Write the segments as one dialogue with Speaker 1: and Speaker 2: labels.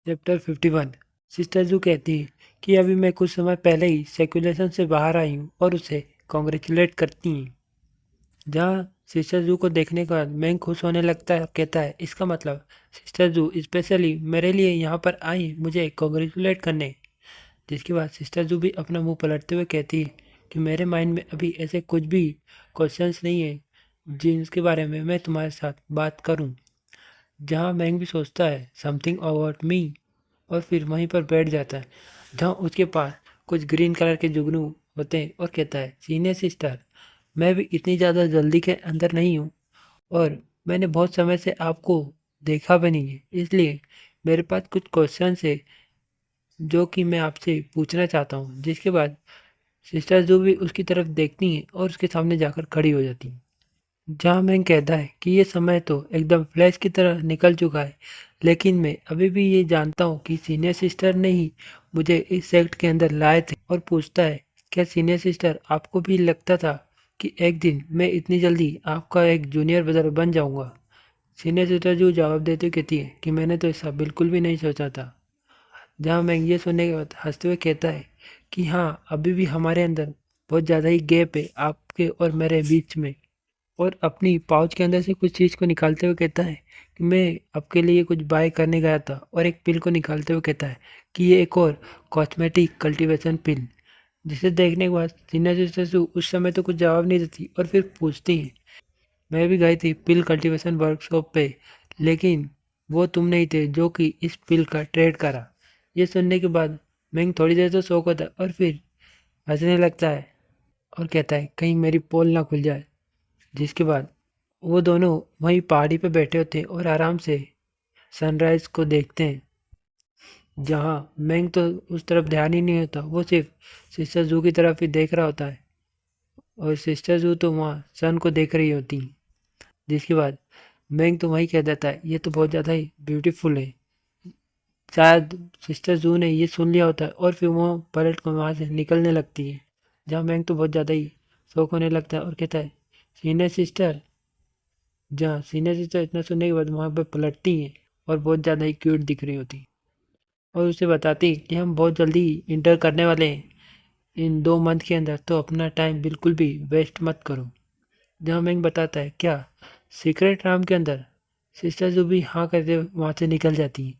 Speaker 1: Chapter 51। Sister जू कहती है कि अभी मैं कुछ समय पहले ही सर्कुलेशन से बाहर आई हूँ और उसे कॉन्ग्रेचुलेट करती हैं। जहाँ सिस्टर जू को देखने के बाद मैंग खुश होने लगता है और कहता है, इसका मतलब सिस्टर जू स्पेशली मेरे लिए यहाँ पर आई मुझे कॉन्ग्रेचुलेट करने। जिसके बाद सिस्टर जू भी अपना मुंह पलटते हुए कहती है कि मेरे माइंड में अभी ऐसे कुछ भी क्वेश्चंस नहीं है जिनके बारे में मैं तुम्हारे साथ बात करूं। जहाँ मैंग भी सोचता है समथिंग अबाउट मी और फिर वहीं पर बैठ जाता है जहाँ उसके पास कुछ ग्रीन कलर के जुगनू होते हैं और कहता है, सीनियर सिस्टर मैं भी इतनी ज़्यादा जल्दी के अंदर नहीं हूँ और मैंने बहुत समय से आपको देखा भी नहीं है, इसलिए मेरे पास कुछ क्वेश्चन है जो कि मैं आपसे पूछना चाहता हूँ। जिसके बाद सिस्टर जो भी उसकी तरफ देखती हैं और उसके सामने जाकर खड़ी हो जाती हैं। जहाँ मैंग कहता है कि ये समय तो एकदम फ्लैश की तरह निकल चुका है, लेकिन मैं अभी भी ये जानता हूँ कि सीनियर सिस्टर ने ही मुझे इस सेक्ट के अंदर लाए थे। और पूछता है, क्या सीनियर सिस्टर आपको भी लगता था कि एक दिन मैं इतनी जल्दी आपका एक जूनियर ब्रदर बन जाऊँगा? सीनियर सिस्टर जो जवाब देते हुए कहती है कि मैंने तो ऐसा बिल्कुल भी नहीं सोचा था। जहाँ मैंग ये सुनने के बाद हंसते हुए कहता है कि हाँ, अभी भी हमारे अंदर बहुत ज़्यादा ही गैप है आपके और मेरे बीच में। और अपनी पाउच के अंदर से कुछ चीज़ को निकालते हुए कहता है कि मैं आपके लिए कुछ बाय करने गया था, और एक पिल को निकालते हुए कहता है कि ये एक और कॉस्मेटिक कल्टीवेशन पिल। जिसे देखने के बाद सीनियर सिस्टर से उस समय तो कुछ जवाब नहीं देती और फिर पूछती है, मैं भी गई थी पिल कल्टीवेशन वर्कशॉप पे, लेकिन वो तुम नहीं थे जो कि इस पिल का ट्रेड करा। ये सुनने के बाद मैंग थोड़ी देर तो शौक होता है और फिर हंसने लगता है और कहता है कहीं मेरी पोल ना खुल जाए। जिसके बाद वो दोनों वहीं पहाड़ी पे बैठे होते हैं और आराम से सनराइज को देखते हैं। जहाँ मैंग तो उस तरफ ध्यान ही नहीं होता, वो सिर्फ सिस्टर जू की तरफ ही देख रहा होता है और सिस्टर जू तो वहाँ सन को देख रही होती है। जिसके बाद मैंग तो वहीं कह देता है, ये तो बहुत ज़्यादा ही ब्यूटीफुल है। शायद सिस्टर जू ने ये सुन लिया होता है और फिर वो पलट कर वहाँ से निकलने लगती है। जहाँ मैंग तो बहुत ज़्यादा ही शौक होने लगता है और कहता है, सीनियर सिस्टर। जहाँ सीनियर सिस्टर इतना सुनने के बाद वहाँ पर पलटती हैं और बहुत ज़्यादा ही क्यूट दिख रही होती, और उसे बताती कि हम बहुत जल्दी इंटर करने वाले हैं इन 2 मंथ के अंदर, तो अपना टाइम बिल्कुल भी वेस्ट मत करो। जहाँ मैंग बताता है, क्या सीक्रेट राम के अंदर? सिस्टर जो भी हाँ करते वहाँ से निकल जाती है।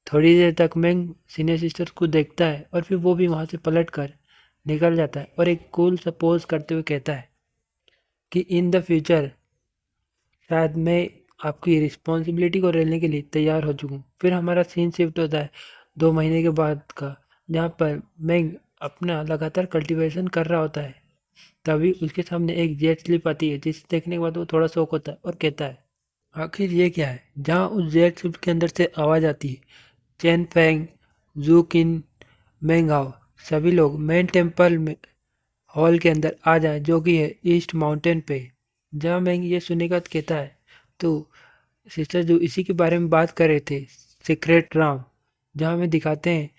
Speaker 1: थोड़ी देर तक मैंग सीनियर सिस्टर को देखता है और फिर वो भी वहाँ से पलट कर निकल जाता है और एक कूल सा पोज करते हुए कहता है कि इन द फ्यूचर शायद मैं आपकी रिस्पॉन्सिबिलिटी को लेने के लिए तैयार हो चुका हूँ। फिर हमारा सीन शिफ्ट होता है 2 महीने के बाद का, जहाँ पर मैंग अपना लगातार कल्टीवेशन कर रहा होता है। तभी उसके सामने एक जेट स्लिप आती है, जिसे देखने के बाद वो थोड़ा शौक होता है और कहता है, आखिर ये क्या है? जहाँ उस जेट स्लिप के अंदर से आवाज़ आती है, चेन फेंग, जू किन, मेंगाओ, सभी लोग मेन टेम्पल में हॉल के अंदर आ जाए, जो कि है ईस्ट माउंटेन पे। जहाँ मैंग ये सुनने के बाद कहता है, तो सिस्टर जो इसी के बारे में बात कर रहे थे, सीक्रेट राम। जहाँ हमें दिखाते हैं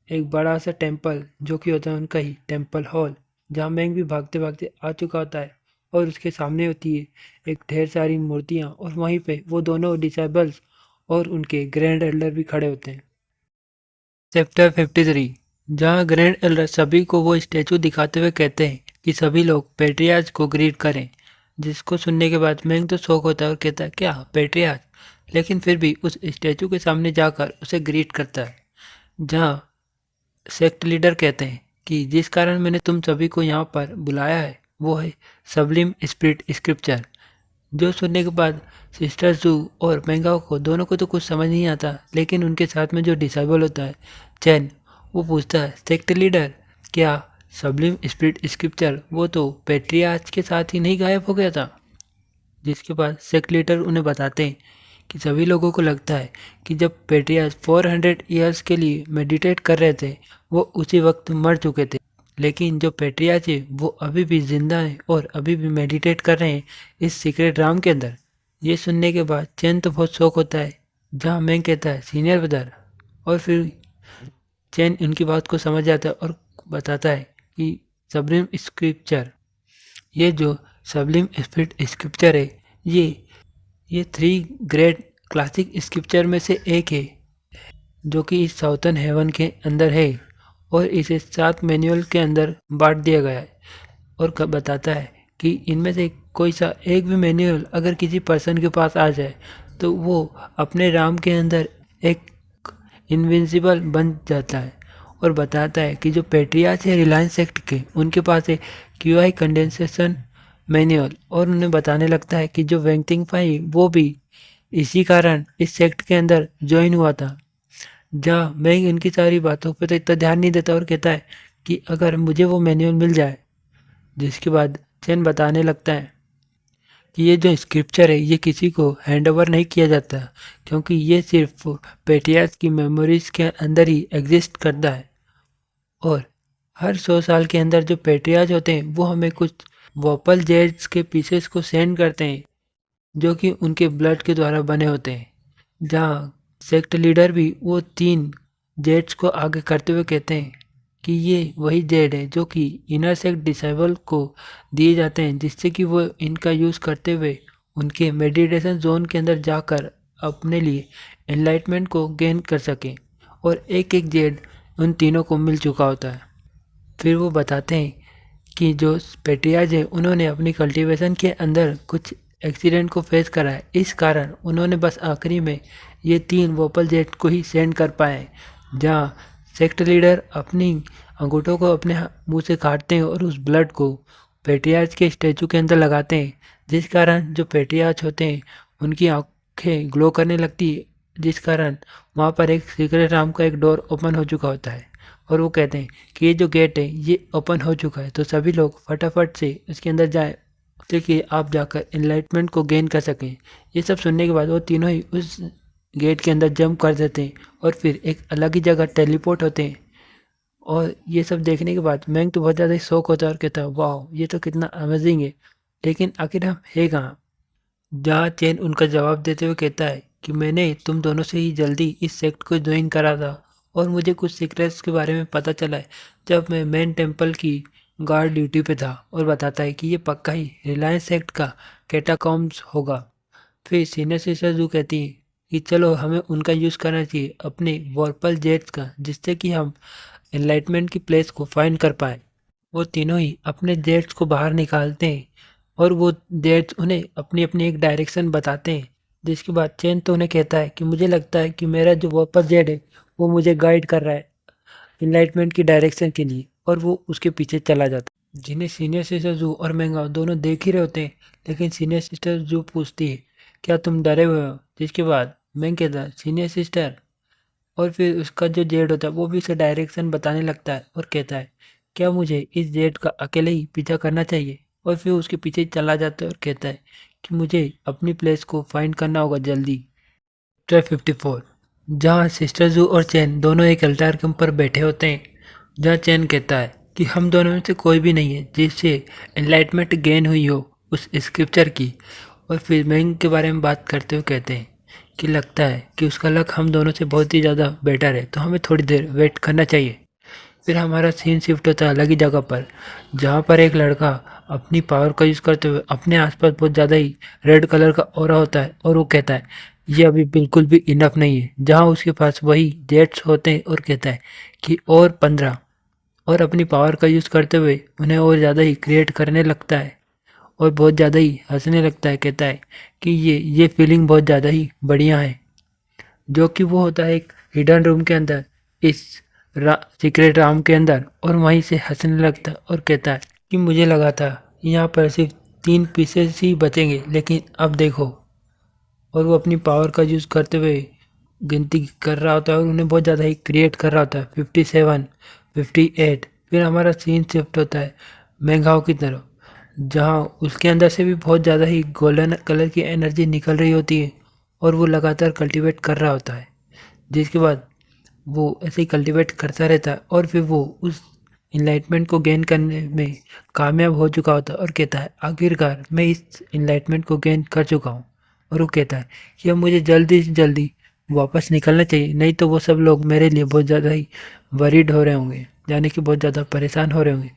Speaker 1: एक बड़ा सा टेम्पल जो कि होता है उनका ही टेम्पल हॉल। जहाँ मैंग भी भागते भागते आ चुका होता है और उसके सामने होती है एक ढेर सारी मूर्तियाँ, और वहीं पे वो दोनों डिसेबल्स और उनके ग्रैंड एल्डर भी खड़े होते हैं। चैप्टर 53। जहाँ ग्रैंड एल्डर सभी को वो स्टैचू दिखाते हुए कहते हैं कि सभी लोग पेट्रियार्च को ग्रीट करें। जिसको सुनने के बाद मैंग तो शौक होता है और कहता है, क्या पेट्रियार्च? लेकिन फिर भी उस स्टैचू के सामने जाकर उसे ग्रीट करता है। जहाँ सेक्ट लीडर कहते हैं कि जिस कारण मैंने तुम सभी को यहाँ पर बुलाया है वो है सबलिम स्पिरिट स्क्रिप्चर। जो सुनने के बाद सिस्टर जू और मैंगाओ को दोनों को तो कुछ समझ नहीं आता, लेकिन उनके साथ में जो डिसेबल होता है चैन, वो पूछता है, सेक्ट लीडर क्या सबलिम स्पिरिट स्क्रिप्चर वो तो पेट्रियार्च के साथ ही नहीं गायब हो गया था? जिसके बाद सेक्ट लीडर उन्हें बताते हैं कि सभी लोगों को लगता है कि जब पेट्रियार्च 400 ईयर्स के लिए मेडिटेट कर रहे थे वो उसी वक्त मर चुके थे, लेकिन जो पेट्रियार्च है वो अभी भी जिंदा है और अभी भी मेडिटेट कर रहे हैं इस सीक्रेट राम के अंदर। ये सुनने के बाद चैन तो बहुत शौक होता है। जहाँ मैंग कहता है, सीनियर ब्रदर, और फिर चैन उनकी बात को समझ जाता है और बताता है कि सबलिम स्क्रिप्चर, ये जो सबलिम स्पिरिट स्क्रिप्चर है, ये 3 ग्रेट क्लासिक स्क्रिप्चर में से एक है। जो कि इस साउथर्न हेवन के अंदर है और इसे 7 मैनुअल के अंदर बांट दिया गया है और बताता है कि इनमें से कोई सा एक भी मैनुअल अगर किसी पर्सन के पास आ जाए तो वो अपने राम के अंदर एक इनविंसिबल बन जाता है और बताता है कि जो पेट्रियाज है रिलायंस सेक्ट के उनके पास है क्यूआई कंडेंसेशन मैनुअल और उन्हें बताने लगता है कि जो वेंगटिंग फाई वो भी इसी कारण इस सेक्ट के अंदर ज्वाइन हुआ था। जहाँ मैं इनकी सारी बातों पर तो इतना ध्यान नहीं देता और कहता है कि अगर मुझे वो मैनुअल मिल जाए, जिसके बाद चैन बताने लगता है कि ये जो स्क्रिप्चर है ये किसी को हैंड ओवर नहीं किया जाता क्योंकि ये सिर्फ पेट्रियाज की मेमोरीज के अंदर ही एग्जिस्ट करता है और हर 100 साल के अंदर जो पेट्रियाज होते हैं वो हमें कुछ वोपल जेट्स के पीसेस को सेंड करते हैं जो कि उनके ब्लड के द्वारा बने होते हैं। जहाँ सेक्ट लीडर भी वो 3 जेट्स को आगे करते हुए कहते हैं कि ये वही जेड है जो कि इनर सेक्ट डिसेबल को दिए जाते हैं जिससे कि वो इनका यूज़ करते हुए उनके मेडिटेशन जोन के अंदर जाकर अपने लिए एनलाइटमेंट को गेन कर सकें और एक एक जेड उन तीनों को मिल चुका होता है। फिर वो बताते हैं कि जो पेट्रियाज है उन्होंने अपनी कल्टीवेशन के अंदर कुछ एक्सीडेंट को फेस करा है, इस कारण उन्होंने बस आखिरी में ये 3 वोपल जेट को ही सेंड कर पाए। जहाँ सेक्ट लीडर अपनी अंगूठों को अपने मुंह से काटते हैं और उस ब्लड को पेट्रियाज के स्टैचू के अंदर लगाते हैं, जिस कारण जो पेट्रियाज होते हैं उनकी आंखें ग्लो करने लगती है, जिस कारण वहाँ पर एक सीक्रेट राम का एक डोर ओपन हो चुका होता है और वो कहते हैं कि ये जो गेट है ये ओपन हो चुका है तो सभी लोग फटाफट से उसके अंदर जाएं ताकि आप जाकर एनलाइटमेंट को गेन कर सकें। ये सब सुनने के बाद वो तीनों ही उस गेट के अंदर जंप कर देते हैं और फिर एक अलग ही जगह टेलीपोर्ट होते हैं और ये सब देखने के बाद मैंग तो बहुत ज़्यादा ही शौक होता है और कहता है वाह ये तो कितना अमेजिंग है, लेकिन आखिर हम है कहाँ। जहाँ चैन उनका जवाब देते हुए कहता है कि मैंने तुम दोनों से ही जल्दी इस सेक्ट को ज्वाइन करा था और मुझे कुछ सीक्रेट्स के बारे में पता चला है जब मैं मेन टेम्पल की गार्ड ड्यूटी पे था और बताता है कि ये पक्का ही रिलायंस सेक्ट का कैटाकॉम्स होगा। फिर सीनियर सिस्टर जो कहती है कि चलो हमें उनका यूज़ करना चाहिए अपने वॉर्पल जेट्स का जिससे कि हम एनलाइटमेंट की प्लेस को फाइंड कर पाए। वो तीनों ही अपने जेट्स को बाहर निकालते हैं और वो जेट्स उन्हें अपनी अपनी एक डायरेक्शन बताते हैं, जिसके बाद चैन तो उन्हें कहता है कि मुझे लगता है कि मेरा जो वॉर्पल जेट है वो मुझे गाइड कर रहा है एनलाइटमेंट की डायरेक्शन के लिए और वो उसके पीछे चला जाता है। जिन्हें सीनियर सिस्टर जू और महंगा दोनों देख ही रहे होते हैं, लेकिन सीनियर सिस्टर जू पूछती है क्या तुम डरे हुए हो, जिसके बाद मैं कहता है सीनियर सिस्टर और फिर उसका जो जेड होता है वो भी उसे डायरेक्शन बताने लगता है और कहता है क्या मुझे इस जेड का अकेले ही पीछा करना चाहिए और फिर उसके पीछे चला जाता है और कहता है कि मुझे अपनी प्लेस को फाइंड करना होगा जल्दी। चैप्टर 54 जहाँ सिस्टर जू और चैन दोनों एक अल्टार के ऊपर बैठे होते हैं, जहाँ चैन कहता है कि हम दोनों में से कोई भी नहीं है जिससे एनलाइटमेंट गेन हुई हो उस स्क्रिप्चर की, और फिर मैंग के बारे में बात करते हुए कहते हैं कि लगता है कि उसका लक हम दोनों से बहुत ही ज़्यादा बेटर है तो हमें थोड़ी देर वेट करना चाहिए। फिर हमारा सीन शिफ्ट होता है अलग ही जगह पर, जहाँ पर एक लड़का अपनी पावर का यूज़ करते हुए अपने आसपास बहुत ज़्यादा ही रेड कलर का ऑरा होता है और वो कहता है ये अभी बिल्कुल भी इनफ नहीं है, जहाँ उसके पास वही जेट्स होते हैं और कहता है कि और 15 और अपनी पावर का यूज़ करते हुए उन्हें और ज़्यादा ही क्रिएट करने लगता है और बहुत ज़्यादा ही हंसने लगता है। कहता है कि ये फीलिंग बहुत ज़्यादा ही बढ़िया है, जो कि वो होता है एक हिडन रूम के अंदर इस सीक्रेट राम के अंदर, और वहीं से हंसने लगता है और कहता है कि मुझे लगा था यहाँ पर सिर्फ 3 पीसेस ही बचेंगे लेकिन अब देखो। और वो अपनी पावर का यूज़ करते हुए गिनती कर रहा होता है और उन्हें बहुत ज़्यादा ही क्रिएट कर रहा होता है 57, 58। फिर हमारा सीन शिफ्ट होता है मेघाओं की तरफ, जहाँ उसके अंदर से भी बहुत ज़्यादा ही गोल्डन कलर की एनर्जी निकल रही होती है और वो लगातार कल्टीवेट कर रहा होता है, जिसके बाद वो ऐसे ही कल्टीवेट करता रहता है और फिर वो उस इनलाइटमेंट को गेन करने में कामयाब हो चुका होता है और कहता है आखिरकार मैं इस इनलाइटमेंट को गेन कर चुका हूँ। और वो कहता है कि अब मुझे जल्दी से जल्दी वापस निकलना चाहिए, नहीं तो वो सब लोग मेरे लिए बहुत ज़्यादा ही वरीड हो रहे होंगे, यानी कि बहुत ज़्यादा परेशान हो रहे होंगे।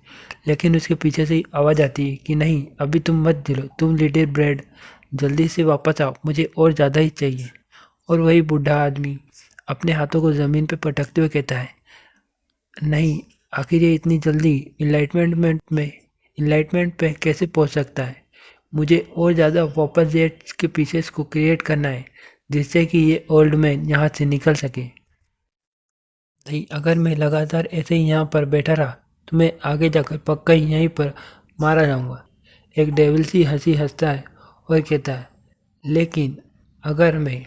Speaker 1: लेकिन उसके पीछे से ही आवाज़ आती है कि नहीं अभी तुम मत झिलो, तुम लिटिल ब्रेड जल्दी से वापस आओ, मुझे और ज़्यादा ही चाहिए। और वही बूढ़ा आदमी अपने हाथों को ज़मीन पर पटकते हुए कहता है, नहीं, आखिर ये इतनी जल्दी इनलाइटमेंट पे कैसे पहुंच सकता है? मुझे और ज़्यादा वापस जेट्स के पीसेस को क्रिएट करना है, जिससे कि ये ओल्ड मैन यहाँ से निकल सके। नहीं, अगर मैं लगातार ऐसे ही यहाँ पर बैठा रहा तो मैं आगे जाकर पक्का ही यहीं पर मारा जाऊंगा। एक डेविल सी हंसी हंसता है और कहता है, लेकिन अगर मैं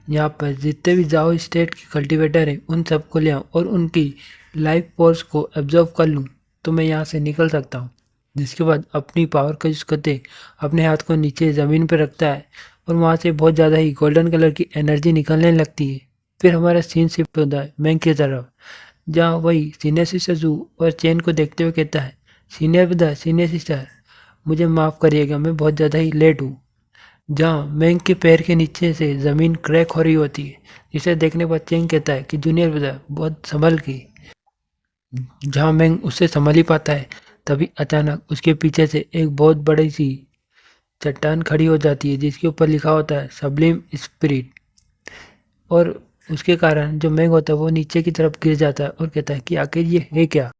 Speaker 1: यहाँ पर जितने भी जाओ स्टेट के कल्टीवेटर हैं उन सबको ले आऊँ और उनकी लाइफ फोर्स को एब्जॉर्व कर लूँ तो मैं यहाँ से निकल सकता हूँ। जिसके बाद अपनी पावर का यूज़ करते अपने हाथ को नीचे ज़मीन पर रखता है और वहाँ से बहुत ज़्यादा ही गोल्डन कलर की एनर्जी निकलने लगती है। फिर हमारा सीन शिफ्ट होता है मैंग की तरफ, जहाँ वही सीनियर सिस्टर जू और चेन को देखते हुए कहता है, सीनियर सिस्टर, मुझे माफ़ करिएगा, मैं बहुत ज़्यादा ही लेट हूँ। जहाँ मैंग के पैर के नीचे से ज़मीन क्रैक हो रही होती है, जिसे देखने पर चेंग कहता है कि जूनियर ब्रदर बहुत संभल के। जहाँ मैंग उससे संभल ही पाता है, तभी अचानक उसके पीछे से एक बहुत बड़ी सी चट्टान खड़ी हो जाती है जिसके ऊपर लिखा होता है सब्लिम स्पिरिट। और उसके कारण जो मैंग होता है वो नीचे की तरफ गिर जाता है और कहता है कि आखिर ये है क्या।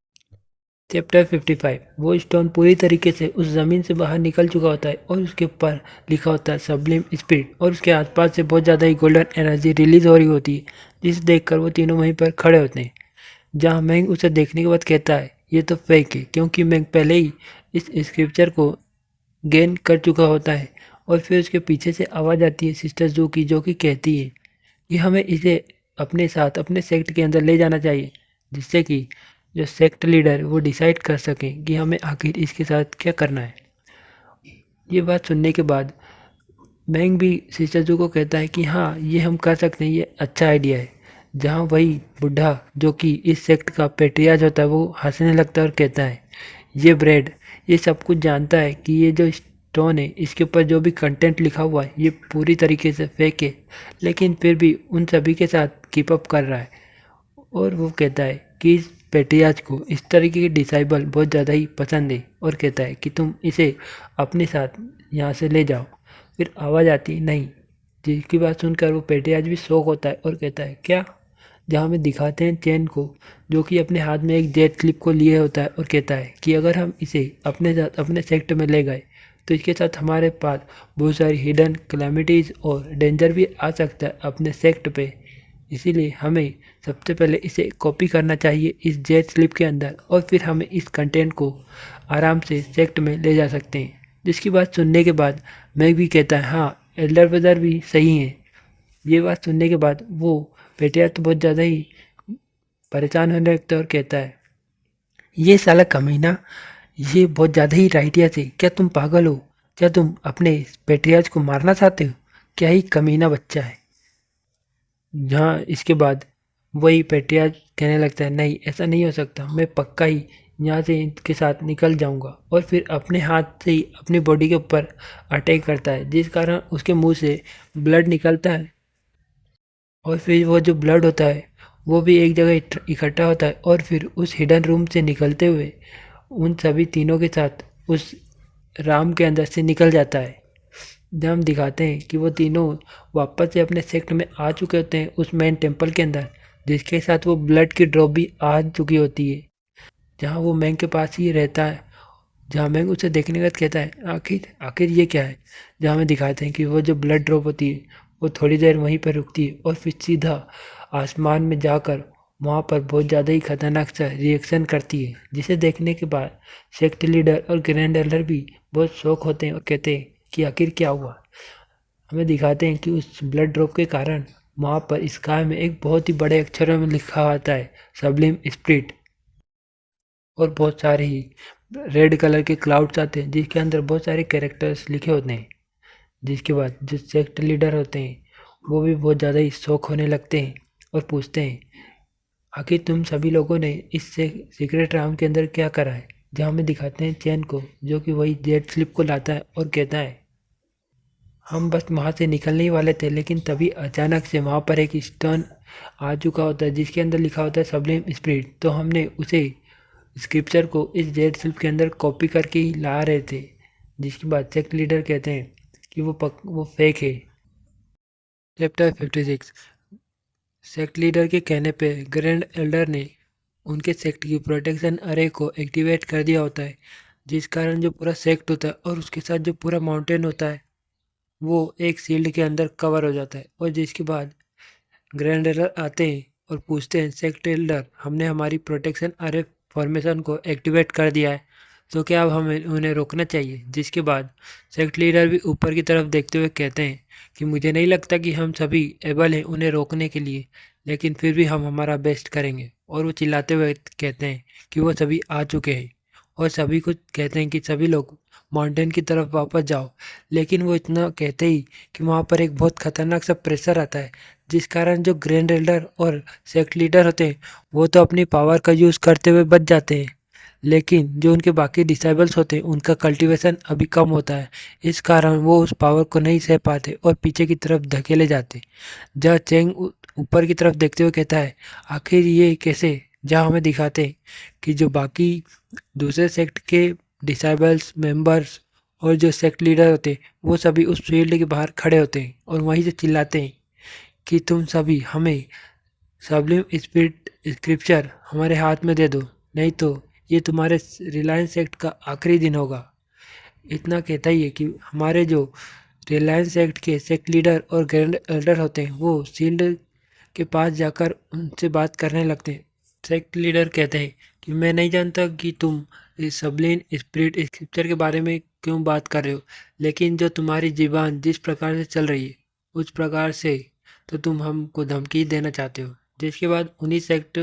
Speaker 1: चैप्टर 55। वो स्टोन पूरी तरीके से उस जमीन से बाहर निकल चुका होता है और उसके ऊपर लिखा होता है सब्लिम स्पिरिट और उसके आसपास से बहुत ज़्यादा ही गोल्डन एनर्जी रिलीज हो रही होती है, जिसे देखकर वो तीनों वहीं पर खड़े होते हैं। जहाँ मैंग उसे देखने के बाद कहता है, ये तो फेक है, क्योंकि मैंग पहले ही इस स्क्रिप्चर को गेन कर चुका होता है। और फिर उसके पीछे से आवाज़ आती है सिस्टर जू की, जो कि कहती है कि हमें इसे अपने साथ अपने सेक्ट के अंदर ले जाना चाहिए, जिससे कि जो सेक्ट लीडर वो डिसाइड कर सकें कि हमें आखिर इसके साथ क्या करना है। ये बात सुनने के बाद मैंग भी सिस्टर जू को कहता है कि हाँ, ये हम कर सकते हैं, ये अच्छा आइडिया है। जहाँ वही बुढ़ा जो कि इस सेक्ट का पेट्रियाज होता है वो हंसने लगता है और कहता है, ये ब्रेड ये सब कुछ जानता है कि ये जो स्टोन है इसके ऊपर जो भी कंटेंट लिखा हुआ है ये पूरी तरीके से फेक है, लेकिन फिर भी उन सभी के साथ कीप अप कर रहा है। और वो कहता है कि इस पेट्रियाज को इस तरीके के डिसाइबल बहुत ज़्यादा ही पसंद है और कहता है कि तुम इसे अपने साथ यहाँ से ले जाओ। फिर आवाज़ आती है नहीं, जिसकी बात सुनकर वो पेट्रियाज भी शौक होता है और कहता है क्या। जहाँ हमें दिखाते हैं चैन को, जो कि अपने हाथ में एक जेट स्लिप को लिए होता है और कहता है कि अगर हम इसे अपने साथ अपने सेक्टर में ले गए तो इसके साथ हमारे पास बहुत सारी हिडन कैलेमिटीज़ और डेंजर भी आ सकता है अपने सेक्ट पे। इसीलिए हमें सबसे पहले इसे कॉपी करना चाहिए इस जेट स्लिप के अंदर और फिर हमें इस कंटेंट को आराम से सेक्ट में ले जा सकते हैं। जिसकी बात सुनने के बाद मैं भी कहता है हाँ, एल्डर ब्रदर भी सही हैं। ये बात सुनने के बाद वो पेटिया तो बहुत ज़्यादा ही परेशान होने लगता है और कहता है, ये साला कमीना, ये बहुत ज़्यादा ही राइटिया थे, क्या तुम पागल हो? क्या तुम अपने पेट्रियाज को मारना चाहते हो? क्या ही कमीना बच्चा है। जहाँ इसके बाद वही पेट्रियाज कहने लगता है, नहीं ऐसा नहीं हो सकता, मैं पक्का ही यहाँ से इनके साथ निकल जाऊंगा। और फिर अपने हाथ से ही अपनी बॉडी के ऊपर अटैक करता है, जिस कारण उसके मुंह से ब्लड निकलता है। और फिर वो जो ब्लड होता है वो भी एक जगह इकट्ठा होता है और फिर उस हिडन रूम से निकलते हुए उन सभी तीनों के साथ उस राम के अंदर से निकल जाता है। जब हम दिखाते हैं कि वो तीनों वापस से अपने सेक्ट में आ चुके होते हैं उस मेन टेम्पल के अंदर, जिसके साथ वो ब्लड की ड्रॉप भी आ चुकी होती है। जहाँ वो मैंग के पास ही रहता है, जहाँ मैंग उसे देखने के बाद कहता है, आखिर आखिर ये क्या है। जहाँ हमें दिखाते हैं कि वो जो ब्लड ड्रॉप होती है वो थोड़ी देर वहीं पर रुकती है और फिर सीधा आसमान में जाकर वहाँ पर बहुत ज़्यादा ही खतरनाक सा रिएक्शन करती है, जिसे देखने के बाद सेक्ट लीडर और ग्रैंड एल्डर भी बहुत शौक होते हैं और कहते हैं कि आखिर क्या हुआ। हमें दिखाते हैं कि उस ब्लड ड्रॉप के कारण वहाँ पर स्काई में एक बहुत ही बड़े अक्षरों में लिखा आता है सब्लिम स्प्रिट। और बहुत सारे ही रेड कलर के क्लाउड्स आते हैं जिसके अंदर बहुत सारे कैरेक्टर्स लिखे होते हैं। जिसके बाद जो सेक्ट लीडर होते हैं वो भी बहुत ज़्यादा ही शौक होने लगते हैं और पूछते हैं, आखिर तुम सभी लोगों ने इस सीक्रेट राउंड के अंदर क्या करा है। जहाँ हमें दिखाते हैं चैन को, जो कि वही जेट स्लिप को लाता है और कहता है, हम बस वहाँ से निकलने ही वाले थे, लेकिन तभी अचानक से वहाँ पर एक स्टोन आ चुका होता है जिसके अंदर लिखा होता है सब्लिम स्पिरिट। तो हमने उसे स्क्रिप्चर को इस जेड स्लिप के अंदर कॉपी करके ही ला रहे थे। जिसके बाद सेक्ट लीडर कहते हैं कि वो फेक है। चैप्टर 56। सेक्ट लीडर के कहने पे ग्रैंड एल्डर ने उनके सेक्ट की प्रोटेक्शन अरे को एक्टिवेट कर दिया होता है, जिस कारण जो पूरा सेक्ट होता है और उसके साथ जो पूरा माउंटेन होता है वो एक शील्ड के अंदर कवर हो जाता है। और जिसके बाद ग्रैंड एल्डर आते हैं और पूछते हैं, सेक्ट एल्डर हमने हमारी प्रोटेक्शन अरे फॉर्मेशन को एक्टिवेट कर दिया है, तो क्या अब हमें उन्हें रोकना चाहिए? जिसके बाद सेक्ट लीडर भी ऊपर की तरफ देखते हुए कहते हैं कि मुझे नहीं लगता कि हम सभी एबल हैं उन्हें रोकने के लिए, लेकिन फिर भी हम हमारा बेस्ट करेंगे। और वो चिल्लाते हुए कहते हैं कि वो सभी आ चुके हैं और सभी को कहते हैं कि सभी लोग माउंटेन की तरफ वापस जाओ। लेकिन वो इतना कहते ही कि वहाँ पर एक बहुत खतरनाक सा प्रेशर आता है, जिस कारण जो ग्रैंड एल्डर और सेक्ट लीडर होते हैं वो तो अपनी पावर का यूज़ करते हुए बच जाते हैं, लेकिन जो उनके बाकी डिसेबल्स होते हैं उनका कल्टीवेशन अभी कम होता है। इस कारण वो उस पावर को नहीं सह पाते और पीछे की तरफ धकेले जाते। जहाँ चेंग ऊपर की तरफ देखते हुए कहता है, आखिर ये कैसे? जहाँ हमें दिखाते हैं कि जो बाकी दूसरे सेक्ट के डिसेबल्स मेंबर्स और जो सेक्ट लीडर होते हैं वो सभी उस फील्ड के बाहर खड़े होते हैं और वहीं से चिल्लाते हैं कि तुम सभी हमें सबलिम स्पिरिट स्क्रिप्चर हमारे हाथ में दे दो, नहीं तो ये तुम्हारे रिलायंस सेक्ट का आखिरी दिन होगा। इतना कहता ही है कि हमारे जो रिलायंस सेक्ट के सेक्ट लीडर और ग्रैंड एल्डर होते हैं वो शील्ड के पास जाकर उनसे बात करने लगते हैं। सेक्ट लीडर कहते हैं कि मैं नहीं जानता कि तुम इस सबलिन स्पिरिट स्क्रिप्चर के बारे में क्यों बात कर रहे हो, लेकिन जो तुम्हारी ज़ुबान जिस प्रकार से चल रही है उस प्रकार से तो तुम हमको धमकी देना चाहते हो। जिसके बाद उन्हीं सेक्ट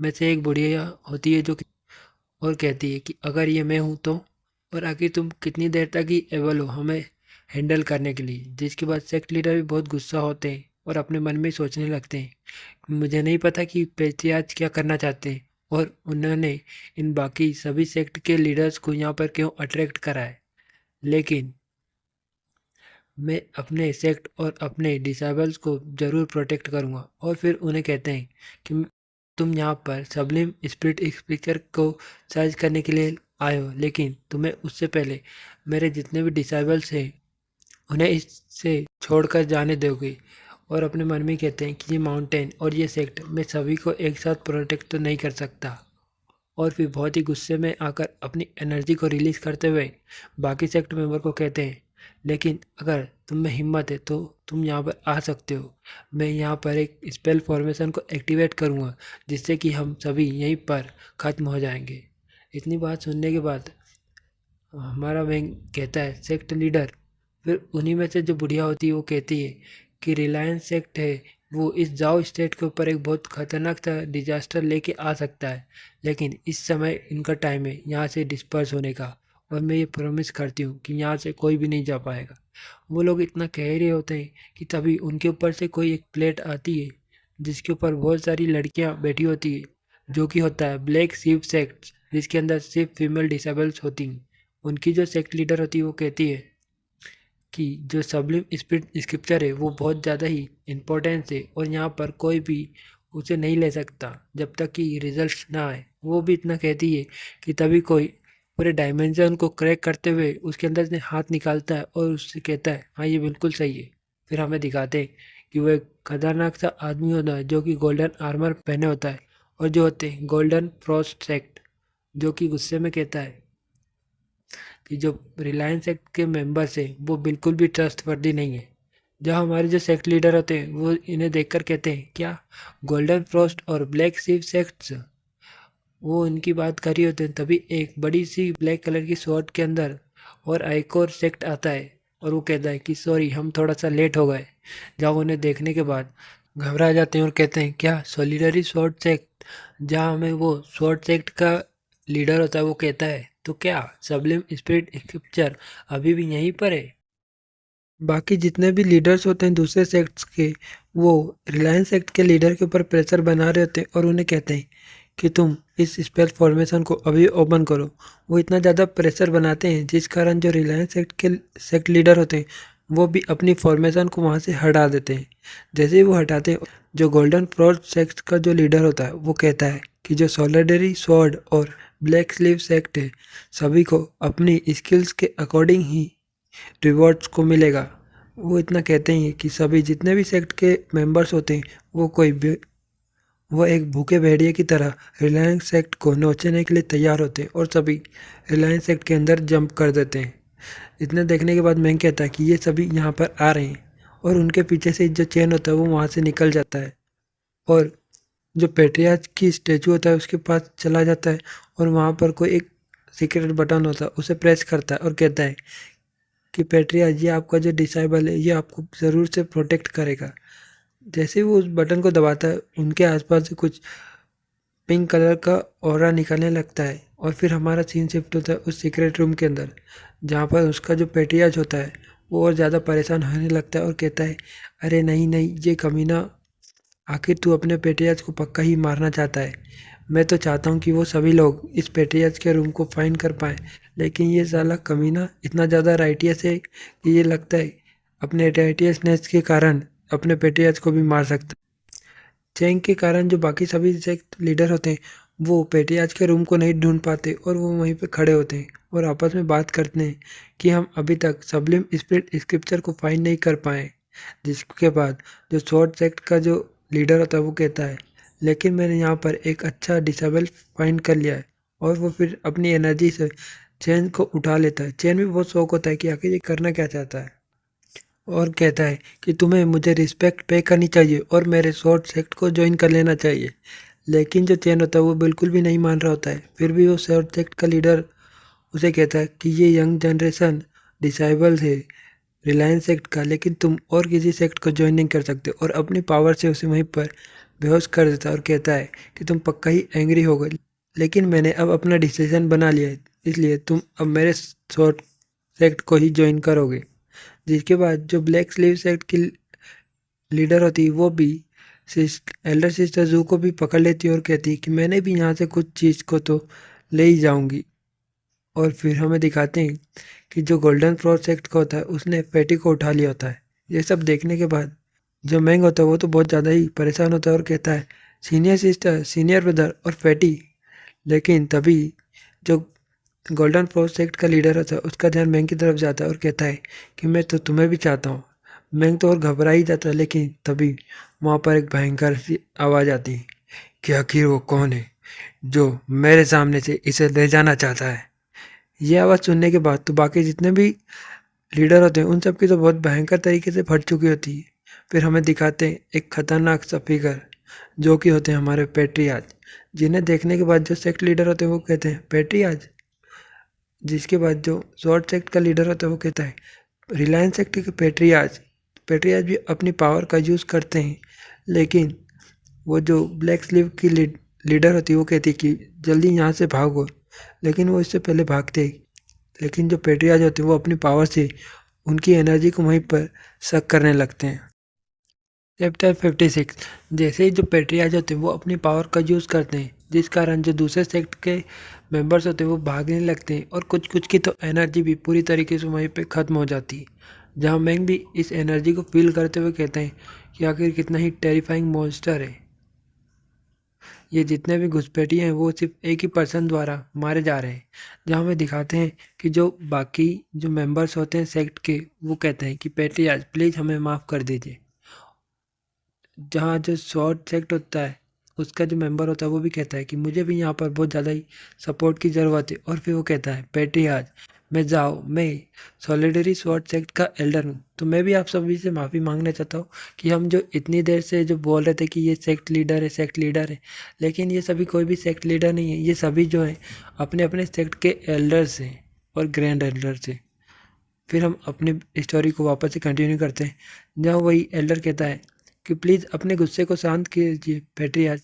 Speaker 1: में से एक बुढ़िया होती है जो और कहती है कि अगर ये मैं हूँ तो, और आखिर तुम कितनी देर तक ही एबल हो हमें हैंडल करने के लिए? जिसके बाद सेक्ट लीडर भी बहुत गुस्सा होते हैं और अपने मन में सोचने लगते हैं, मुझे नहीं पता कि पेट्रियार्च क्या करना चाहते हैं और उन्होंने इन बाकी सभी सेक्ट के लीडर्स को यहाँ पर क्यों अट्रैक्ट करा है, लेकिन मैं अपने सेक्ट और अपने डिसेबल्स को ज़रूर प्रोटेक्ट करूँगा। और फिर उन्हें कहते हैं कि तुम यहाँ पर सबलिम स्पिरिट स्पीकर को सर्च करने के लिए आए हो, लेकिन तुम्हें उससे पहले मेरे जितने भी डिसेबल्स हैं उन्हें इससे छोड़कर जाने दोगे। और अपने मन में कहते हैं कि ये माउंटेन और ये सेक्ट मैं सभी को एक साथ प्रोटेक्ट तो नहीं कर सकता। और फिर बहुत ही गुस्से में आकर अपनी एनर्जी को रिलीज़ करते हुए बाकी सेक्ट मेंबर को कहते हैं, लेकिन अगर तुम में हिम्मत है तो तुम यहाँ पर आ सकते हो। मैं यहाँ पर एक स्पेल फॉर्मेशन को एक्टिवेट करूँगा जिससे कि हम सभी यहीं पर ख़त्म हो जाएंगे। इतनी बात सुनने के बाद हमारा वैंग कहता है, सेक्ट लीडर। फिर उन्हीं में से जो बुढ़िया होती है वो कहती है कि रिलायंस सेक्ट है वो इस जाओ स्टेट के ऊपर एक बहुत खतरनाक सा डिजास्टर लेके आ सकता है, लेकिन इस समय इनका टाइम है यहाँ से डिस्पर्स होने का, और मैं ये प्रॉमिस करती हूँ कि यहाँ से कोई भी नहीं जा पाएगा। वो लोग इतना कह रहे होते हैं कि तभी उनके ऊपर से कोई एक प्लेट आती है जिसके ऊपर बहुत सारी लड़कियाँ बैठी होती है, जो कि होता है ब्लैक शिप सेक्ट, जिसके अंदर सिर्फ फीमेल डिसेबल्स होती हैं। उनकी जो सेक्ट लीडर होती है वो कहती है कि जो सबलिम स्पिरिट स्क्रिप्चर है वो बहुत ज़्यादा ही इम्पोर्टेंस है और यहाँ पर कोई भी उसे नहीं ले सकता जब तक कि रिजल्ट ना आए। वो भी इतना कहती है कि तभी कोई पूरे डायमेंशन को क्रैक करते हुए उसके अंदर से हाथ निकालता है और उससे कहता है, हाँ ये बिल्कुल सही है। फिर हमें दिखाते हैं कि वो एक खतरनाक सा आदमी होता है जो कि गोल्डन आर्मर पहने होता है और जो होते हैं गोल्डन फ्रॉस्ट सेक्ट, जो कि गुस्से में कहता है कि जो रिलायंस सेक्ट के मेंबर्स हैं वो बिल्कुल भी ट्रस्टवर्दी नहीं है। जहाँ हमारे जो सेक्ट लीडर होते हैं वो इन्हें देखकर कहते हैं, क्या गोल्डन फ्रॉस्ट और ब्लैक शिप सेक्ट्स? वो उनकी बात कर रही होते हैं तभी एक बड़ी सी ब्लैक कलर की शॉर्ट के अंदर और एक और सेक्ट आता है और वो कहता है कि सॉरी हम थोड़ा सा लेट हो गए। जहाँ उन्हें देखने के बाद घबरा जाते हैं और कहते हैं, क्या सॉलिडरी शॉर्ट सेक्ट? जहाँ हमें वो शॉर्ट सेक्ट का लीडर होता है वो कहता है, तो क्या सबलिम स्पिरिट स्क्रिप्चर अभी भी यहीं पर है? बाकी जितने भी लीडर्स होते हैं दूसरे सेक्ट्स के, वो रिलायंस सेक्ट के लीडर के ऊपर प्रेशर बना रहे होते हैं और उन्हें कहते हैं कि तुम इस स्पेल फॉर्मेशन को अभी ओपन करो। वो इतना ज़्यादा प्रेशर बनाते हैं जिस कारण जो रिलायंस सेक्ट के सेक्ट लीडर होते हैं वो भी अपनी फॉर्मेशन को वहाँ से हटा देते हैं। जैसे ही वो हटाते हैं, जो गोल्डन फ्रॉस्ट सेक्ट का जो लीडर होता है वो कहता है कि जो सोलिडरी स्वॉर्ड और ब्लैक स्लीव सेक्ट है सभी को अपनी स्किल्स के अकॉर्डिंग ही रिवॉर्ड्स को मिलेगा। वो इतना कहते हैं कि सभी जितने भी सेक्ट के मेंबर्स होते हैं वो एक भूखे भेड़िए की तरह रिलायंस सेक्ट को नोचने के लिए तैयार होते हैं और सभी रिलायंस सेक्ट के अंदर जंप कर देते हैं। इतना देखने के बाद मैं कहता है कि ये सभी यहाँ पर आ रहे हैं और उनके पीछे से जो चेन होता है वो वहाँ से निकल जाता है और जो पेट्रियार्च की स्टैचू होता है उसके पास चला जाता है और वहाँ पर कोई एक सीक्रेट बटन होता है उसे प्रेस करता है और कहता है कि पेट्रियार्च ये आपका जो डिसाइबल है ये आपको ज़रूर से प्रोटेक्ट करेगा। जैसे ही वो उस बटन को दबाता है उनके आसपास से कुछ पिंक कलर का ऑरा निकलने लगता है और फिर हमारा सीन शिफ्ट होता है उस सीक्रेट रूम के अंदर, जहाँ पर उसका जो पेट्रियार्च होता है वो और ज़्यादा परेशान होने लगता है और कहता है, अरे नहीं नहीं ये कमीना, आखिर तू अपने पेट्रियार्च को पक्का ही मारना चाहता है। मैं तो चाहता हूँ कि वो सभी लोग इस पेट्रियार्च के रूम को फाइंड कर पाएँ, लेकिन ये साला कमीना इतना ज़्यादा राइटियस है कि ये लगता है अपने राइटियसनेस के कारण अपने पेट्रियार्च को भी मार सकता है। चैंग के कारण जो बाकी सभी सेक्ट लीडर होते हैं वो पेट्रियार्च के रूम को नहीं ढूंढ पाते और वो वहीं पे खड़े होते हैं और आपस में बात करते हैं कि हम अभी तक सबलिम स्पिरिट स्क्रिप्चर को फाइंड नहीं कर पाए। जिसके बाद जो शॉर्ट सेक्ट का जो लीडर होता है वो कहता है, लेकिन मैंने यहाँ पर एक अच्छा डिसेबल फाइंड कर लिया है। और वो फिर अपनी एनर्जी से चैन को उठा लेता है। चैन भी बहुत शौक होता है कि आखिर ये करना क्या चाहता है और कहता है कि तुम्हें मुझे रिस्पेक्ट पे करनी चाहिए और मेरे शॉर्ट सेक्ट को ज्वाइन कर लेना चाहिए। लेकिन जो चैन होता है वो बिल्कुल भी नहीं मान रहा होता है। फिर भी वो शॉर्ट सेक्ट का लीडर उसे कहता है कि ये यंग जनरेशन डिसाइबल है रिलायंस सेक्ट का, लेकिन तुम और किसी सेक्ट को ज्वाइन नहीं कर सकते, और अपनी पावर से उसे वहीं पर बेहोश कर देता है और कहता है कि तुम पक्का ही एंग्री हो गए, लेकिन मैंने अब अपना डिसीजन बना लिया है, इसलिए तुम अब मेरे शॉर्ट सेक्ट को ही ज्वाइन करोगे। जिसके बाद जो ब्लैक स्लीव सेक्ट की लीडर होती है वो भी एल्डर सिस्टर जू को भी पकड़ लेती है और कहती है कि मैंने भी यहाँ से कुछ चीज़ को तो ले ही जाऊंगी। और फिर हमें दिखाते हैं कि जो गोल्डन प्रोजेक्ट का होता है उसने पैटी को उठा लिया होता है। ये सब देखने के बाद जो मैंग होता है वो तो बहुत ज़्यादा ही परेशान होता है और कहता है, सीनियर सिस्टर, सीनियर ब्रदर और पैटी। लेकिन तभी जो गोल्डन प्रोजेक्ट का लीडर होता है उसका ध्यान मैंग की तरफ जाता है और कहता है कि मैं तो तुम्हें भी चाहता हूँ। मैंग तो और घबरा ही जाता है, लेकिन तभी वहाँ पर एक भयंकर सी आवाज़ आती है कि आखिर वो कौन है जो मेरे सामने से इसे ले जाना चाहता है। ये आवाज़ सुनने के बाद तो बाकी जितने भी लीडर होते हैं उन सब की तो बहुत भयंकर तरीके से फट चुकी होती है। फिर हमें दिखाते हैं एक खतरनाक सा फिगर जो कि होते हैं हमारे पेट्रियार्च, जिन्हें देखने के बाद जो सेक्ट लीडर होते हैं वो कहते हैं पेट्रियार्च। जिसके बाद जो शॉर्ट सेक्ट का लीडर होता है वो कहता है रिलायंस सेक्ट के पेट्रियार्च। पेट्रियार्च भी अपनी पावर का यूज़ करते हैं, लेकिन वो जो ब्लैक स्लीव की लीडर होती है वो कहती है कि जल्दी यहाँ से भागो, लेकिन वो इससे पहले भागते ही, लेकिन जो पेट्रियार्च होते हैं वो अपनी पावर से उनकी एनर्जी को वहीं पर शक करने लगते हैं। चैप्टर 56। जैसे ही जो पेट्रियार्च होते हैं वो अपनी पावर का यूज़ करते हैं, जिस कारण जो दूसरे सेक्ट के मेंबर्स होते हैं वो भागने लगते हैं और कुछ कुछ की तो एनर्जी भी पूरी तरीके से वहीं पे ख़त्म हो जाती है। जहाँ मैंग भी इस एनर्जी को फील करते हुए कहते हैं कि आखिर कितना ही टेरिफाइंग मॉन्स्टर है। ये जितने भी घुसपैठिए हैं वो सिर्फ एक ही पर्सन द्वारा मारे जा रहे हैं। जहाँ हमें दिखाते हैं कि जो बाकी जो मेंबर्स होते हैं सेक्ट के वो कहते हैं कि पेट्रियार्च प्लीज़ हमें माफ़ कर दीजिए। जहाँ जो शॉर्ट सेक्ट होता है उसका जो मेंबर होता है वो भी कहता है कि मुझे भी यहाँ पर बहुत ज़्यादा ही सपोर्ट की ज़रूरत है। और फिर वो कहता है पेट्रियार्च मैं सॉलिडरी शॉर्ट सेक्ट का एल्डर हूँ, तो मैं भी आप सभी से माफ़ी मांगना चाहता हूँ कि हम जो इतनी देर से जो बोल रहे थे कि ये सेक्ट लीडर है, सेक्ट लीडर है, लेकिन ये सभी कोई भी सेक्ट लीडर नहीं है। ये सभी जो हैं अपने अपने सेक्ट के एल्डर्स हैं और ग्रैंड एल्डर्स हैं। फिर हम अपनी स्टोरी को वापस से कंटिन्यू करते हैं, जहाँ वही एल्डर कहता है कि प्लीज़ अपने गुस्से को शांत कीजिए पेट्रियार्च।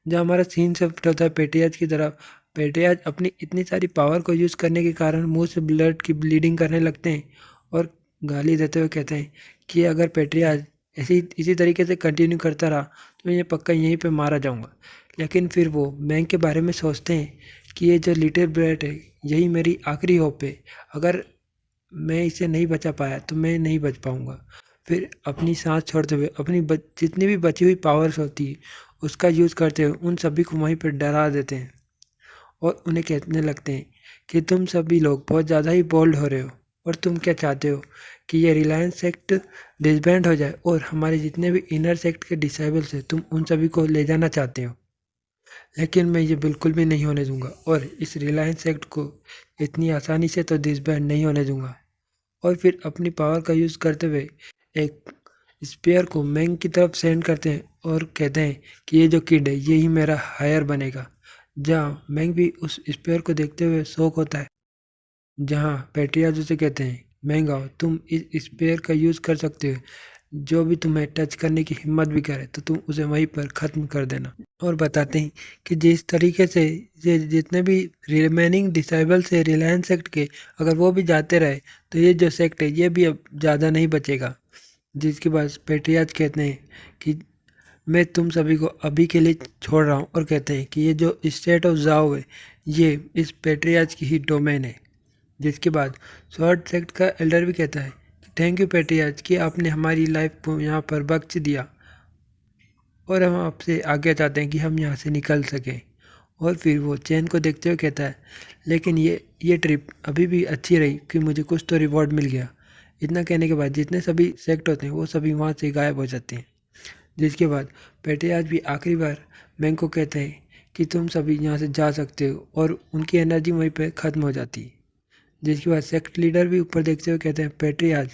Speaker 1: जहाँ हमारा सीन शिफ्ट होता है पेट्रियार्च की तरफ। पेट्रियार्च अपनी इतनी सारी पावर को यूज़ करने के कारण मुंह से ब्लड की ब्लीडिंग करने लगते हैं और गाली देते हुए कहते हैं कि अगर पेट्रियार्च इसी तरीके से कंटिन्यू करता रहा तो मैं ये पक्का यहीं पे मारा जाऊंगा। लेकिन फिर वो मैंग के बारे में सोचते हैं कि ये जो लिटिल ब्रेड है यही मेरी आखिरी होप है, अगर मैं इसे नहीं बचा पाया तो मैं नहीं बच पाऊंगा। फिर अपनी सांस छोड़ते हुए अपनी जितनी भी बची हुई पावर्स होती है उसका यूज़ करते हुए उन सभी को वहीं पर डरा देते हैं और उन्हें कहने लगते हैं कि तुम सभी लोग बहुत ज़्यादा ही बोल्ड हो रहे हो और तुम क्या चाहते हो कि ये रिलायंस सेक्ट डिसबैंड हो जाए और हमारे जितने भी इनर सेक्ट के डिसेबल्स हैं तुम उन सभी को ले जाना चाहते हो, लेकिन मैं ये बिल्कुल भी नहीं होने दूंगा और इस रिलायंस सेक्ट को इतनी आसानी से तो डिसबैंड नहीं होने दूंगा। और फिर अपनी पावर का यूज़ करते हुए एक स्पेयर को मैंग की तरफ सेंड करते हैं और कहते हैं कि ये जो किड है ये ही मेरा हायर बनेगा। जहाँ मैंग भी उस स्पेयर को देखते हुए शौक होता है, जहाँ पेट्रियाज उसे कहते हैं मैंग आओ तुम इस स्पेयर का यूज़ कर सकते हो, जो भी तुम्हें टच करने की हिम्मत भी करे तो तुम उसे वहीं पर ख़त्म कर देना। और बताते हैं कि जिस तरीके से ये जितने भी रिमेनिंग डिसेबल्स है रिलायंस सेक्ट के, अगर वो भी जाते रहे तो ये जो सेक्ट है ये भी अब ज़्यादा नहीं बचेगा। जिसके बाद पेट्रियाज कहते हैं कि मैं तुम सभी को अभी के लिए छोड़ रहा हूँ और कहते हैं कि ये जो स्टेट ऑफ जाओ है ये इस पेट्रियाज की ही डोमेन है। जिसके बाद शॉर्ट सेक्ट का एल्डर भी कहता है थैंक यू पेट्रियाज कि आपने हमारी लाइफ को यहाँ पर बख्श दिया और हम आपसे आज्ञा चाहते हैं कि हम यहाँ से निकल सकें। और फिर वो चैन को देखते हुए कहता है लेकिन ये ट्रिप अभी भी अच्छी रही कि मुझे कुछ तो रिवॉर्ड मिल गया। इतना कहने के बाद जितने सभी सेक्ट होते हैं वो सभी वहाँ से गायब हो जाते हैं। जिसके बाद पेट्रियाज भी आखिरी बार मैंग को कहते हैं कि तुम सभी यहाँ से जा सकते हो और उनकी एनर्जी वहीं पर ख़त्म हो जाती है। जिसके बाद सेक्ट लीडर भी ऊपर देखते हुए कहते हैं पेट्रियाज,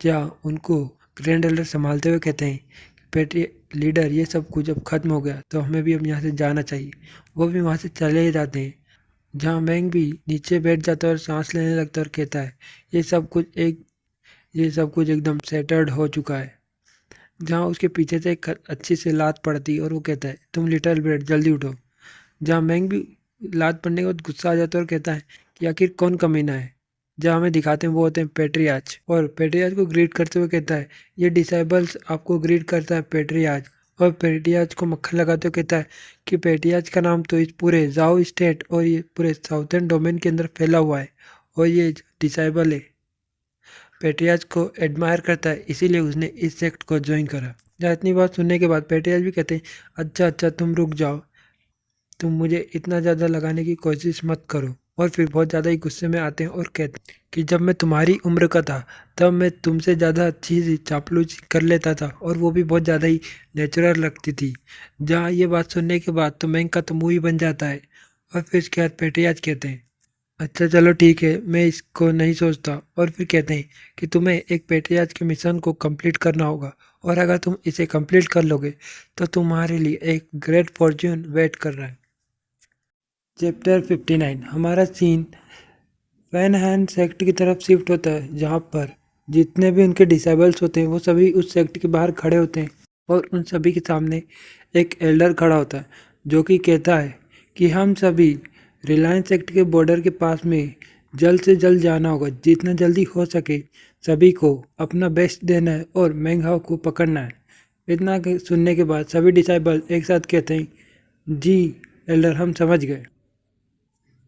Speaker 1: जहाँ उनको ग्रैंड एल्डर संभालते हुए कहते हैं पेट्री लीडर ये सब कुछ अब ख़त्म हो गया तो हमें भी अब यहाँ से जाना चाहिए। वो भी वहाँ से चले जाते हैं, जहाँ मैंग भी नीचे बैठ जाता है और सांस लेने लगता है और कहता है ये सब कुछ एकदम सेटल्ड हो चुका है। जहाँ उसके पीछे से एक अच्छी से लात पड़ती है और वो कहता है तुम लिटिल ब्रेड जल्दी उठो। जहाँ मैंग भी लात पड़ने के बाद गुस्सा आ जाता है और कहता है कि आखिर कौन कमीना है। जहाँ हमें दिखाते हैं वो होते हैं पेट्रियाज, और पेट्रियाज को ग्रीट करते हुए कहता है ये डिसेबल्स आपको ग्रीट करता है पेट्रियाज। और पेट्रियाज को मक्खन लगाते हुए कहता है कि पेट्रियाज का नाम तो इस पूरे जाओ स्टेट और ये पूरे साउथर्न डोमेन के अंदर फैला हुआ है और ये डिसेबल है। पेट्रियाज को एडमायर करता है इसीलिए उसने इस सेक्ट को ज्वाइन करा। जहाँ इतनी बात सुनने के बाद पेट्रियाज भी कहते हैं अच्छा तुम रुक जाओ, तुम मुझे इतना ज़्यादा लगाने की कोशिश मत करो। और फिर बहुत ज़्यादा ही गुस्से में आते हैं और कहते हैं कि जब मैं तुम्हारी उम्र का था तब मैं तुमसे ज़्यादा चीज़ चापलूसी कर लेता था और वो भी बहुत ज़्यादा ही नेचुरल लगती थी। जहाँ ये बात सुनने के बाद तो मैंग का तो मुँह ही बन जाता है। और फिर इसके बाद पेट्रियाज कहते हैं अच्छा चलो ठीक है मैं इसको नहीं सोचता। और फिर कहते हैं कि तुम्हें एक पेट्रियाज के मिशन को कंप्लीट करना होगा और अगर तुम इसे कंप्लीट कर लोगे तो तुम्हारे लिए एक ग्रेट फॉर्च्यून वेट कर रहा है। चैप्टर 59 हमारा सीन वैन हैंड सेक्ट की तरफ शिफ्ट होता है, जहाँ पर जितने भी उनके डिसेबल्स होते हैं वो सभी उस सेक्ट के बाहर खड़े होते हैं और उन सभी के सामने एक एल्डर खड़ा होता है जो कि कहता है कि हम सभी रिलायंस सेक्ट के बॉर्डर के पास में जल्द से जल्द जाना होगा, जितना जल्दी हो सके सभी को अपना बेस्ट देना है और मैंग हाओ को पकड़ना है। इतना सुनने के बाद सभी डिसेबल एक साथ कहते हैं जी एल्डर हम समझ गए।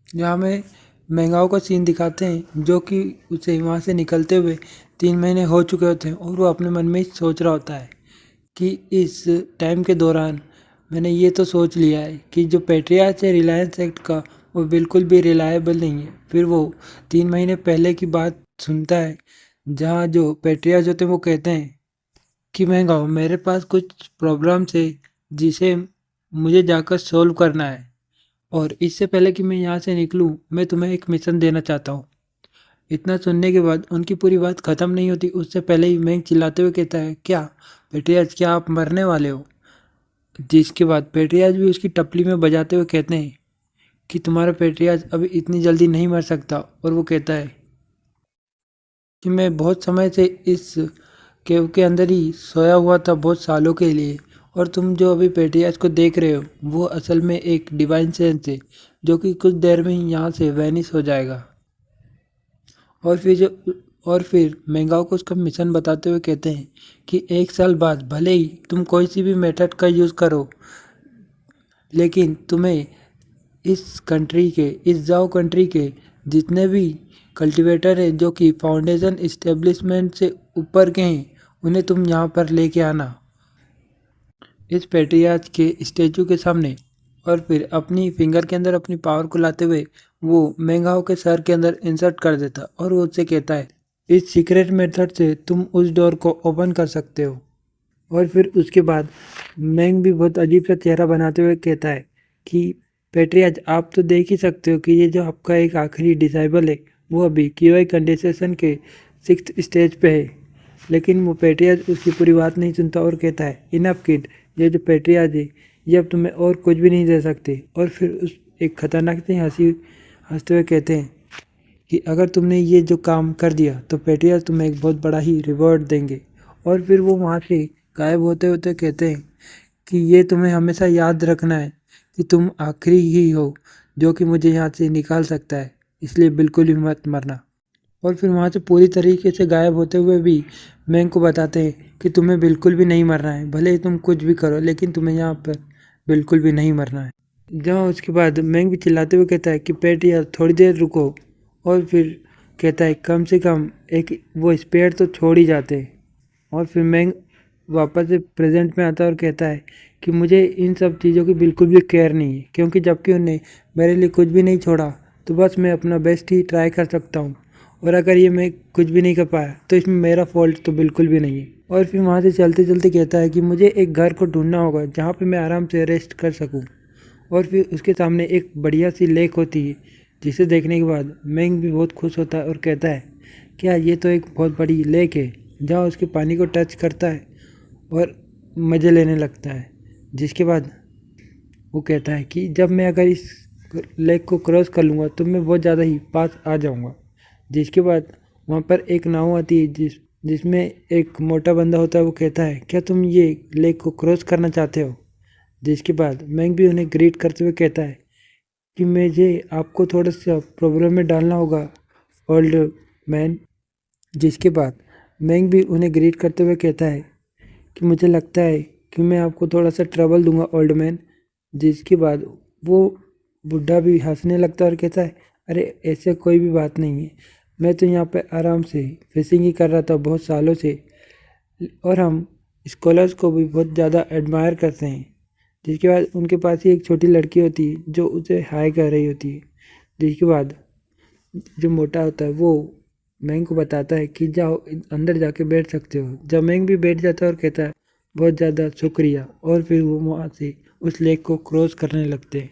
Speaker 1: जहाँ में मैंगाओ का सीन दिखाते हैं जो कि उसे वहाँ से निकलते हुए 3 महीने हो चुके होते हैं और वो अपने मन में सोच रहा होता है कि इस टाइम के दौरान मैंने ये तो सोच लिया है कि जो पेट्रियाज है रिलायंस सेक्ट का वो बिल्कुल भी रिलायबल नहीं है। फिर वो 3 महीने पहले की बात सुनता है, जहाँ जो पेट्रियाज होते हैं वो कहते हैं कि मैंगाओ मेरे पास कुछ प्रॉब्लम्स है जिसे मुझे जाकर सॉल्व करना है और इससे पहले कि मैं यहाँ से निकलूँ मैं तुम्हें एक मिशन देना चाहता हूँ। इतना सुनने के बाद उनकी पूरी बात ख़त्म नहीं होती उससे पहले ही मैंग चिल्लाते हुए कहता है क्या पेट्रियाज क्या आप मरने वाले हो। जिसके बाद पेट्रियाज भी उसकी टपली में बजाते हुए कहते हैं कि तुम्हारा पेट्रियाज अभी इतनी जल्दी नहीं मर सकता। और वो कहता है कि मैं बहुत समय से इस केव के अंदर ही सोया हुआ था बहुत सालों के लिए, और तुम जो अभी पेट्रियाज को देख रहे हो वो असल में एक डिवाइन सेंस है जो कि कुछ देर में ही यहाँ से वैनिश हो जाएगा। और फिर मैंगाओ को उसका मिशन बताते हुए कहते हैं कि 1 साल बाद भले ही तुम कोई सी भी मेथड का यूज़ करो, लेकिन तुम्हें इस जाओ कंट्री के जितने भी कल्टीवेटर हैं जो कि फाउंडेशन इस्टेब्लिशमेंट से ऊपर के हैं उन्हें तुम यहाँ पर लेके आना इस पेट्रियाज के स्टेचू के सामने। और फिर अपनी फिंगर के अंदर अपनी पावर को लाते हुए वो मैंगाओ के सर के अंदर इंसर्ट कर देता और वो उससे कहता है इस सीक्रेट मेथड से तुम उस डोर को ओपन कर सकते हो। और फिर उसके बाद मैंग भी बहुत अजीब सा चेहरा बनाते हुए कहता है कि पेट्रियाज, आप तो देख ही सकते हो कि ये जो आपका एक आखिरी डिसाइबल है वो अभी क्यूआई कंडेंसेशन के 6th स्टेज पे है। लेकिन वो पेट्रियाज उसकी पूरी बात नहीं सुनता और कहता है, इनफ किड, ये जो पेट्रियाज है ये अब तुम्हें और कुछ भी नहीं दे सकते। और फिर उस एक खतरनाक सी हंसते हुए कहते हैं कि अगर तुमने ये जो काम कर दिया तो पेट्रियाज तुम्हें एक बहुत बड़ा ही रिवॉर्ड देंगे। और फिर वो वहाँ से गायब होते होते कहते हैं कि ये तुम्हें हमेशा याद रखना है कि तुम आखिरी ही हो जो कि मुझे यहाँ से निकाल सकता है, इसलिए बिल्कुल भी मत मरना। और फिर वहाँ से पूरी तरीके से गायब होते हुए भी मैंग को बताते हैं कि तुम्हें बिल्कुल भी नहीं मरना है, भले ही तुम कुछ भी करो लेकिन तुम्हें यहाँ पर बिल्कुल भी नहीं मरना है। जहाँ उसके बाद मैंग भी चिल्लाते हुए कहता है कि पेट यार थोड़ी देर रुको। और फिर कहता है कम से कम एक वो स्पेयर तो छोड़ ही जाते हैं। और फिर मैंग वापस से प्रेजेंट में आता है और कहता है कि मुझे इन सब चीज़ों की बिल्कुल भी केयर नहीं है, क्योंकि जबकि उन्हें मेरे लिए कुछ भी नहीं छोड़ा तो बस मैं अपना बेस्ट ही ट्राई कर सकता हूँ। और अगर ये मैं कुछ भी नहीं कर पाया तो इसमें मेरा फॉल्ट तो बिल्कुल भी नहीं है। और फिर वहाँ से चलते चलते कहता है कि मुझे एक घर को ढूंढना होगा जहाँ पे मैं आराम से रेस्ट कर सकूँ। और फिर उसके सामने एक बढ़िया सी लेक होती है, जिसे देखने के बाद मैंग भी बहुत खुश होता है और कहता है क्या ये तो एक बहुत बड़ी लेक है। जहाँ उसके पानी को टच करता है और मज़े लेने लगता है। जिसके बाद वो कहता है कि जब मैं अगर इस लेक को क्रॉस कर लूँगा तो मैं बहुत ज़्यादा ही पास आ जाऊँगा। जिसके बाद वहाँ पर एक नाव आती है जिसमें एक मोटा बंदा होता है। वो कहता है क्या तुम ये लेक को क्रॉस करना चाहते हो। जिसके बाद मैंग भी उन्हें ग्रीट करते हुए कहता है कि मुझे आपको थोड़ा सा प्रॉब्लम में डालना होगा ओल्ड मैन। जिसके बाद मैंग भी उन्हें ग्रीट करते हुए कहता है कि मुझे लगता है कि मैं आपको थोड़ा सा ट्रबल दूंगा ओल्ड मैन। जिसके बाद वो बुढ़ा भी हंसने लगता है और कहता है अरे ऐसे कोई भी बात नहीं है, मैं तो यहाँ पे आराम से फिशिंग ही कर रहा था बहुत सालों से, और हम स्कॉलर्स को भी बहुत ज़्यादा एडमायर करते हैं। जिसके बाद उनके पास ही एक छोटी लड़की होती है जो उसे हाय कर रही होती है। जिसके बाद जो मोटा होता है वो मैंग को बताता है कि जाओ अंदर जाके बैठ सकते हो। जब मैंग भी बैठ जाता है और कहता है बहुत ज़्यादा शुक्रिया, और फिर वो वहाँ से उस लेक को क्रॉस करने लगते हैं।